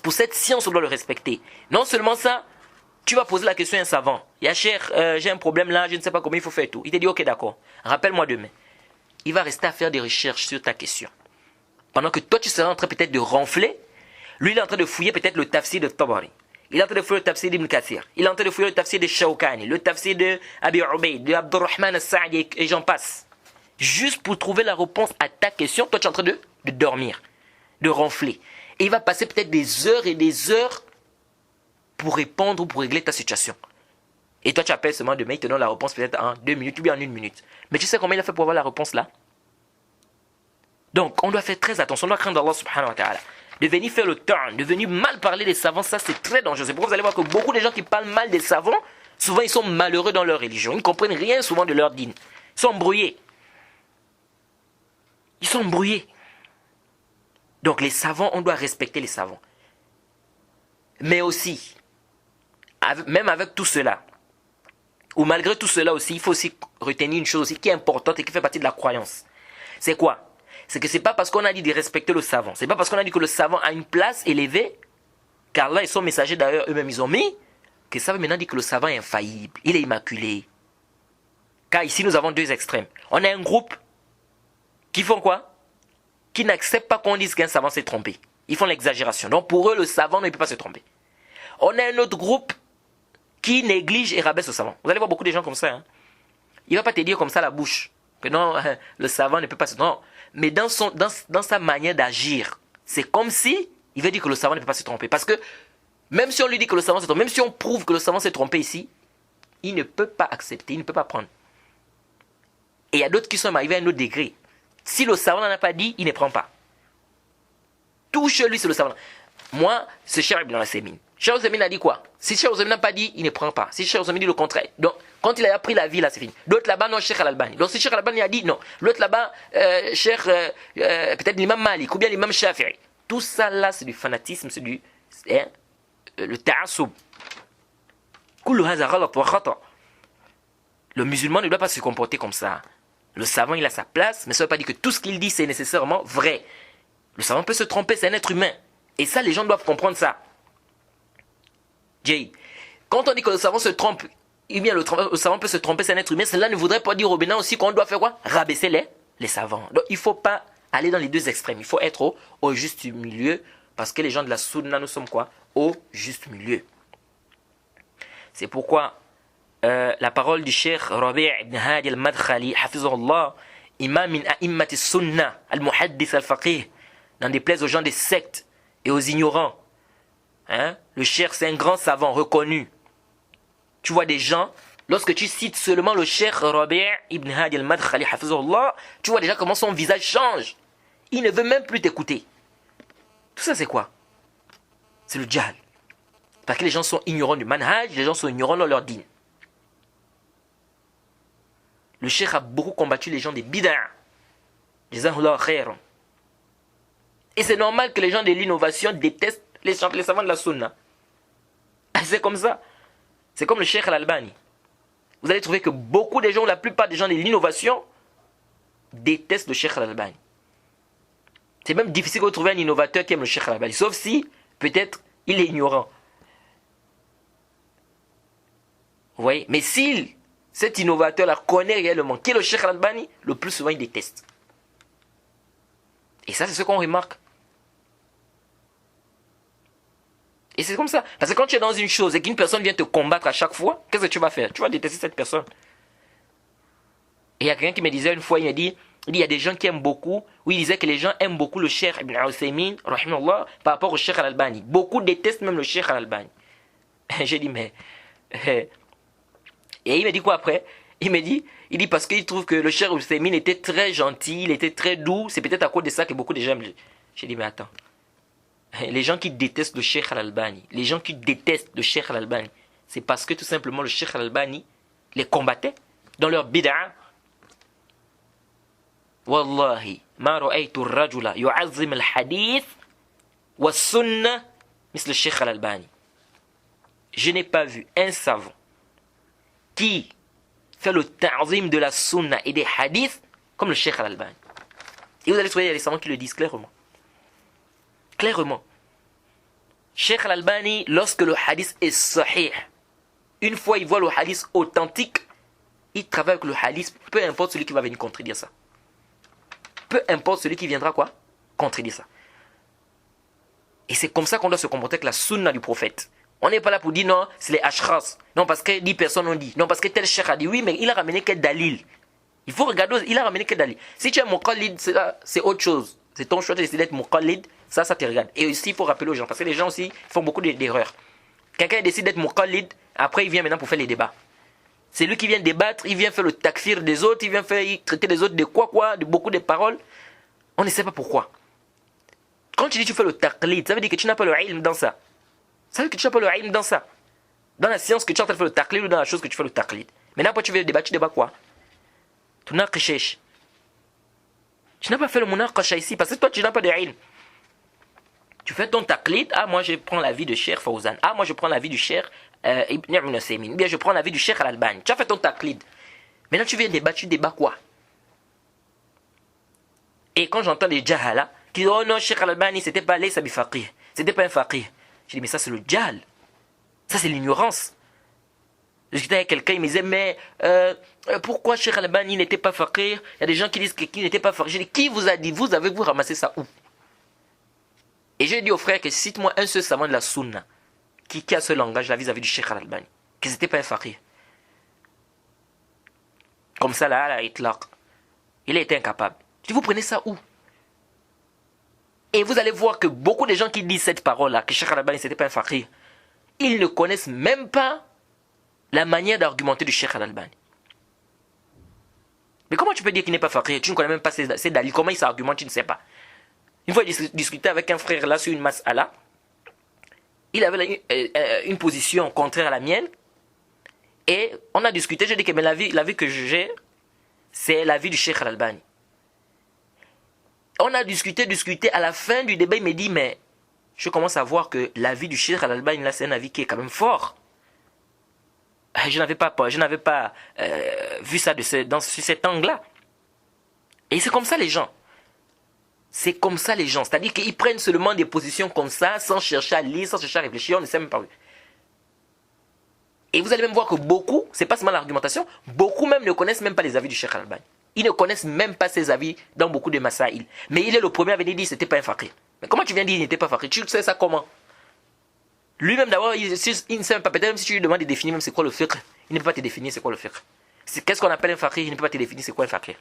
Pour cette science, on doit le respecter. Non seulement ça, tu vas poser la question à un savant. Ya cher, j'ai un problème là, je ne sais pas comment il faut faire tout. Il te dit, ok, d'accord, rappelle-moi demain. Il va rester à faire des recherches sur ta question. Pendant que toi, tu seras en train peut-être de ronfler, lui, il est en train de fouiller peut-être le tafsir de Tabari. Il est en train de fouiller le tafsir d'Ibn Kathir. Il est en train de fouiller le tafsir de Shawkani, le tafsir de Abi Ubaid, de Abdurrahman al-Sa'di et j'en passe. Juste pour trouver la réponse à ta question, toi, tu es en train de dormir, de ronfler. Et il va passer peut-être des heures et des heures pour répondre ou pour régler ta situation. Et toi, tu appelles seulement demain, il te donne la réponse peut-être en 2 minutes ou bien en 1 minute. Mais tu sais combien il a fait pour avoir la réponse là? Donc, on doit faire très attention, on doit craindre Allah subhanahu wa ta'ala. De venir faire le turn, de venir mal parler des savants, ça c'est très dangereux. C'est pourquoi vous allez voir que beaucoup de gens qui parlent mal des savants, souvent ils sont malheureux dans leur religion. Ils ne comprennent rien souvent de leur dîne. Ils sont embrouillés. Ils sont embrouillés. Donc les savants, on doit respecter les savants. Mais aussi, même avec tout cela, ou malgré tout cela aussi, il faut aussi retenir une chose aussi qui est importante et qui fait partie de la croyance. C'est quoi? C'est que c'est pas parce qu'on a dit de respecter le savant, c'est pas parce qu'on a dit que le savant a une place élevée, car là, ils sont messagers d'ailleurs, eux-mêmes ils ont mis, que ça veut maintenant dire que le savant est infaillible, il est immaculé. Car ici, nous avons deux extrêmes. On a un groupe qui font quoi? Qui n'acceptent pas qu'on dise qu'un savant s'est trompé. Ils font l'exagération. Donc pour eux, le savant ne peut pas se tromper. On a un autre groupe qui néglige et rabaisse le savant. Vous allez voir beaucoup de gens comme ça. Hein. Il ne va pas te dire comme ça à la bouche que non, le savant ne peut pas se tromper. Non. Mais dans sa manière d'agir, c'est comme si il veut dire que le savant ne peut pas se tromper. Parce que même si on lui dit que le savant s'est trompé, même si on prouve que le savant s'est trompé ici, il ne peut pas accepter, il ne peut pas prendre. Et il y a d'autres qui sont arrivés à un autre degré. Si le savant n'en a pas dit, il ne prend pas. Tout chez lui, c'est le savant. Moi, c'est Cheikh Ibn al-Uthaymeen. Cheikh al-Uthaymeen a dit quoi? Si Cheikh al-Uthaymeen n'a pas dit, il ne prend pas. Si Cheikh al-Uthaymeen dit le contraire. Donc, quand il a appris la vie, là, c'est fini. D'autres là-bas, non, Cheikh al-Albani. Donc, si Cheikh al-Albani a dit non. L'autre là-bas, Cheikh, peut-être l'imam Malik ou bien l'imam Shafi'i. Tout ça là, c'est du fanatisme, c'est du. Le ta'assoub. Le musulman ne doit pas se comporter comme ça. Le savant, il a sa place, mais ça ne veut pas dire que tout ce qu'il dit, c'est nécessairement vrai. Le savant peut se tromper, c'est un être humain. Et ça, les gens doivent comprendre ça. Jay, quand on dit que le savant se trompe, eh bien le savant peut se tromper, c'est un être humain, cela ne voudrait pas dire au Bénin aussi qu'on doit faire quoi? Rabaisser les savants. Donc il ne faut pas aller dans les deux extrêmes. Il faut être au juste milieu, parce que les gens de la Sunna, nous sommes quoi? Au juste milieu. C'est pourquoi la parole du Cheikh Rabi' ibn Hadi al-Madkhali, hafizahullah, imam min a'immati sunnah, al-muhaddith al-faqih, n'en déplaise aux gens des sectes et aux ignorants. Hein? Le Cheikh, c'est un grand savant reconnu. Tu vois des gens, lorsque tu cites seulement le Cheikh Rabi' ibn Hadi al-Madkhali, hafizahullah, tu vois déjà comment son visage change. Il ne veut même plus t'écouter. Tout ça, c'est quoi? C'est le djihad. Parce que les gens sont ignorants du manhaj, les gens sont ignorants dans leur dîne. Le cheikh a beaucoup combattu les gens des bid'a. Et c'est normal que les gens de l'innovation détestent les savants de la sunna. C'est comme ça. C'est comme le cheikh al-Albani. Vous allez trouver que beaucoup de gens, la plupart des gens de l'innovation, détestent le cheikh al-Albani. C'est même difficile de trouver un innovateur qui aime le cheikh al-Albani. Sauf si, peut-être, il est ignorant. Vous voyez? Mais si cet innovateur-là connaît réellement qui est le cheikh al-Albani, le plus souvent il déteste. Et ça, c'est ce qu'on remarque. Et c'est comme ça. Parce que quand tu es dans une chose et qu'une personne vient te combattre à chaque fois, qu'est-ce que tu vas faire? Tu vas détester cette personne. Et il y a quelqu'un qui me disait une fois, il y a des gens qui aiment beaucoup, il disait que les gens aiment beaucoup le cheikh Ibn al-Uthaymeen, rahimahullah, par rapport au cheikh al-Albani. Beaucoup détestent même le cheikh al-Albani. J'ai dit, mais... Et il me dit quoi après? Il dit parce qu'il trouve que le cheikh al-Uthaymeen était très gentil, il était très doux, c'est peut-être à cause de ça que beaucoup de gens aiment. J'ai dit, mais attends. Les gens qui détestent le cheikh al-Albani, les gens qui détestent le cheikh al-Albani, c'est parce que tout simplement le cheikh al-Albani les combattait dans leur bid'a. Wallahi, ma ra'aytu ar-rajula yu'azzim al-hadith wa sunnah misl al-cheikh al-Albani. Je n'ai pas vu un savant qui fait le ta'zim de la sunna et des hadiths comme le cheikh al-Albani. Et vous allez trouver, il y a des savants qui le disent clairement. Clairement. Cheikh Al-Albani, lorsque le hadith est sahih, une fois il voit le hadith authentique, il travaille avec le hadith, peu importe celui qui va venir contredire ça. Peu importe celui qui viendra quoi contredire ça. Et c'est comme ça qu'on doit se comporter avec la sunna du prophète. On n'est pas là pour dire non, c'est les ashras. Non, parce que 10 personnes ont dit. Non, parce que tel cheikh a dit. Oui, mais il a ramené quel dalil. Il faut regarder, il a ramené quel dalil. Si tu es muqallid, c'est autre chose. C'est ton choix de décider d'être muqallid, ça te regarde. Et aussi, il faut rappeler aux gens, parce que les gens aussi font beaucoup d'erreurs. Quelqu'un décide d'être muqallid, après il vient maintenant pour faire les débats. C'est lui qui vient débattre, il vient faire le takfir des autres, il vient traiter les autres de quoi, de beaucoup de paroles. On ne sait pas pourquoi. Quand tu dis tu fais le taqlid, ça veut dire que tu n'as pas le ilm dans ça. Ça veut dire que tu n'as pas le ilm dans ça. Dans la science que tu es en train de faire le taqlid ou dans la chose que tu fais le taqlid. Maintenant, quand tu veux débattre, tu débats quoi? Tu n'as pas fait le munaqasha ici parce que toi tu n'as pas de ilm. Tu fais ton taqlid. Ah, moi je prends l'avis de Cheikh Fawzan. Ah, moi je prends l'avis du Cheikh Ibn Usaymin. Bien, je prends l'avis du Cheikh Al-Albani. Tu as fait ton taqlid. Maintenant tu viens débattre, tu débats quoi? Et quand j'entends les jahala qui disent oh non, Cheikh Al-Albani c'était pas laysa bi faqih, c'était pas un faqih. Je dis mais ça c'est le jahl. Ça c'est l'ignorance. Je discutais avec quelqu'un, il me disait mais pourquoi Cheikh Al-Albani n'était pas faqih? Il y a des gens qui disent qu'il n'était pas faqih. Je dis qui vous a dit? Vous avez-vous ramassé ça où? Et j'ai dit au frère que cite-moi un seul savant de la sunna qui a ce langage là vis-à-vis du Cheikh Al-Albani, que c'était pas un faqih. Comme ça là, à itlaq. Il a été incapable. Je dis vous prenez ça où? Et vous allez voir que beaucoup de gens qui disent cette parole là, que Cheikh Al-Albani c'était pas un faqih, ils ne connaissent même pas la manière d'argumenter du Cheikh Al-Albani. Mais comment tu peux dire qu'il n'est pas faqih? Tu ne connais même pas ses dalils. Comment il s'argumente, tu ne sais pas. Une fois, j'ai discuté avec un frère là sur une mas'ala. Il avait une position contraire à la mienne. Et on a discuté. J'ai dit que mais l'avis que j'ai, c'est l'avis du Cheikh Al-Albani. On a discuté. À la fin du débat, il me dit mais je commence à voir que l'avis du Cheikh Al-Albani là, c'est un avis qui est quand même fort. Je n'avais pas vu ça sur cet angle-là. Et c'est comme ça les gens. C'est comme ça les gens. C'est-à-dire qu'ils prennent seulement des positions comme ça, sans chercher à lire, sans chercher à réfléchir, on ne sait même pas où. Et vous allez même voir que beaucoup, c'est pas seulement l'argumentation, beaucoup même ne connaissent même pas les avis du Cheikh Al-Albani. Ils ne connaissent même pas ses avis dans beaucoup de masaïl. Mais il est le premier à venir dire que c'était pas un faqih. Mais comment tu viens dire qu'il n'était pas faqih? Tu sais ça comment? Lui-même d'abord, il ne sait même pas, peut-être même si tu lui demandes de définir même c'est quoi le fiqh, il ne peut pas te définir c'est quoi le fiqh. Qu'est-ce qu'on appelle un faqih, il ne peut pas te définir c'est quoi un faqih.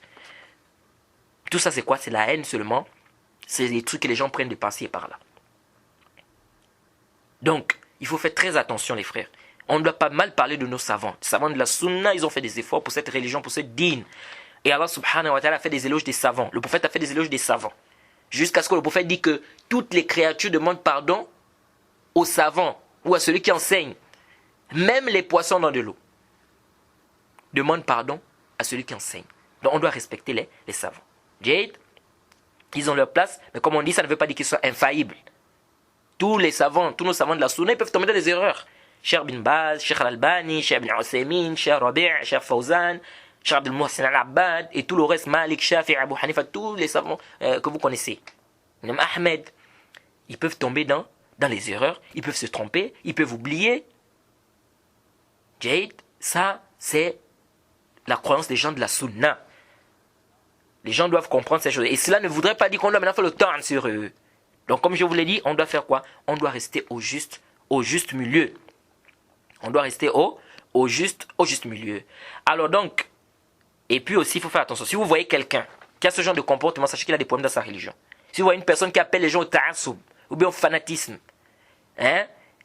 Tout ça c'est quoi? C'est la haine seulement. C'est des trucs que les gens prennent de par-ci et par-là. Donc, il faut faire très attention les frères. On ne doit pas mal parler de nos savants. Les savants de la sunna, ils ont fait des efforts pour cette religion, pour cette dîne. Et Allah subhanahu wa ta'ala a fait des éloges des savants. Le prophète a fait des éloges des savants. Jusqu'à ce que le prophète dit que toutes les créatures demandent pardon aux savants ou à celui qui enseigne. Même les poissons dans de l'eau demandent pardon à celui qui enseigne. Donc on doit respecter les savants. Jade, ils ont leur place, mais comme on dit, ça ne veut pas dire qu'ils soient infaillibles. Tous nos savants de la sunna, ils peuvent tomber dans des erreurs. Cheikh bin Baz, Cheikh Al-Albani, Cheikh Ibn Usaymin, Cheikh Rabi', Cheikh Fawzan, Cheikh Abdul Muhsin Al-Abbad, et tout le reste, Malik, Shafi, Abu Hanifa, tous les savants que vous connaissez. Même Ahmed, ils peuvent tomber dans les erreurs, ils peuvent se tromper, ils peuvent oublier. Jade, ça, c'est la croyance des gens de la sunna. Les gens doivent comprendre ces choses. Et cela ne voudrait pas dire qu'on doit maintenant faire le temps sur eux. Donc, comme je vous l'ai dit, on doit faire quoi? On doit rester au juste milieu. On doit rester au juste milieu. Alors donc, et puis aussi, il faut faire attention. Si vous voyez quelqu'un qui a ce genre de comportement, sachez qu'il a des problèmes dans sa religion. Si vous voyez une personne qui appelle les gens au ta'assoub, ou bien au fanatisme,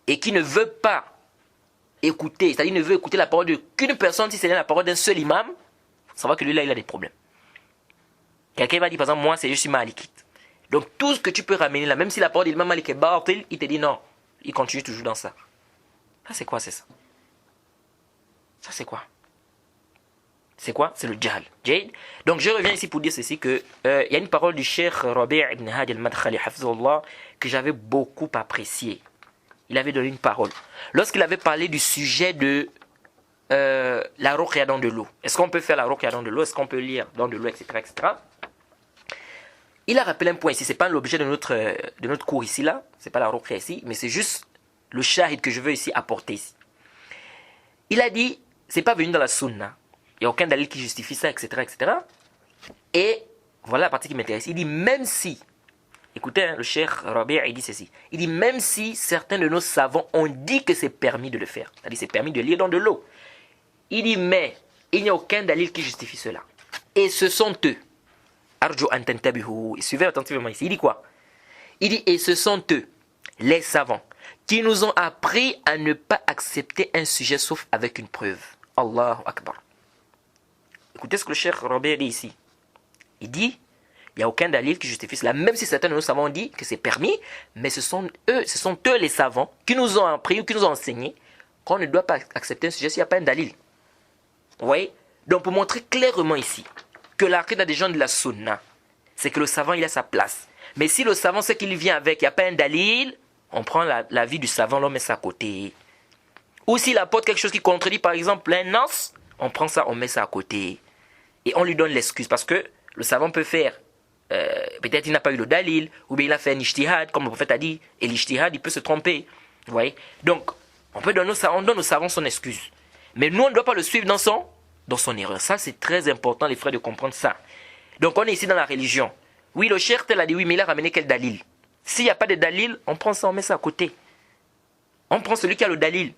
et qui ne veut pas écouter, c'est-à-dire ne veut écouter la parole qu'une personne, si c'est la parole d'un seul imam, ça va que lui là, il a des problèmes. Quelqu'un va dire, par exemple, moi, je suis malikite. Donc, tout ce que tu peux ramener là, même si la parole de l'imam Malik est batil, il te dit non. Il continue toujours dans ça. Ça, c'est quoi, c'est ça? Ça, c'est quoi? C'est quoi? C'est le jahl. Jade. Donc, je reviens ici pour dire ceci, que y a une parole du Cheikh Rabi' ibn Hadi al-Madkhali, hafizullah, que j'avais beaucoup apprécié. Il avait donné une parole. Lorsqu'il avait parlé du sujet de la ruqya dans de l'eau. Est-ce qu'on peut faire la ruqya dans de l'eau? Est-ce qu'on peut lire dans de l'eau, etc., etc. il a rappelé un point ici, c'est pas l'objet de notre cours ici, là, c'est pas la ruqya ici, mais c'est juste le shahid que je veux ici apporter ici. Il a dit, c'est pas venu dans la sunna, il n'y a aucun dalil qui justifie ça, etc., etc. Et voilà la partie qui m'intéresse. Il dit, même si, écoutez, hein, le cheikh Rabi' il dit ceci, il dit, même si certains de nos savants ont dit que c'est permis de le faire, c'est-à-dire c'est permis de lire dans de l'eau, il dit, mais il n'y a aucun dalil qui justifie cela. Et ce sont eux. Arju an tantabihu. Suivez attentivement ici. Il dit quoi? Il dit, et ce sont eux, les savants, qui nous ont appris à ne pas accepter un sujet sauf avec une preuve. Allahu Akbar. Écoutez ce que le cheikh Robert dit ici. Il dit, il n'y a aucun dalil qui justifie cela, même si certains de nos savants ont dit que c'est permis, mais ce sont eux les savants qui nous ont appris ou qui nous ont enseigné qu'on ne doit pas accepter un sujet s'il n'y a pas un dalil. Vous voyez? Donc pour montrer clairement ici que l'aqida des gens de la sunna, c'est que le savant il a sa place. Mais si le savant sait qu'il vient avec, il n'y a pas un dalil, on prend la vie du savant, l'on met ça à côté. Ou s'il apporte quelque chose qui contredit par exemple un nas, on prend ça, on met ça à côté. Et on lui donne l'excuse parce que le savant peut faire, peut-être il n'a pas eu le dalil, ou bien il a fait un ijtihad, comme le prophète a dit, et l'ijtihad il peut se tromper. Vous voyez? Donc, on donne au savant son excuse. Mais nous on ne doit pas le suivre dans son erreur. Ça c'est très important les frères de comprendre ça. Donc on est ici dans la religion. Oui, le cheikh tel a dit oui, mais il a ramené quel dalil? S'il n'y a pas de dalil, on prend ça, on met ça à côté. On prend celui qui a le dalil.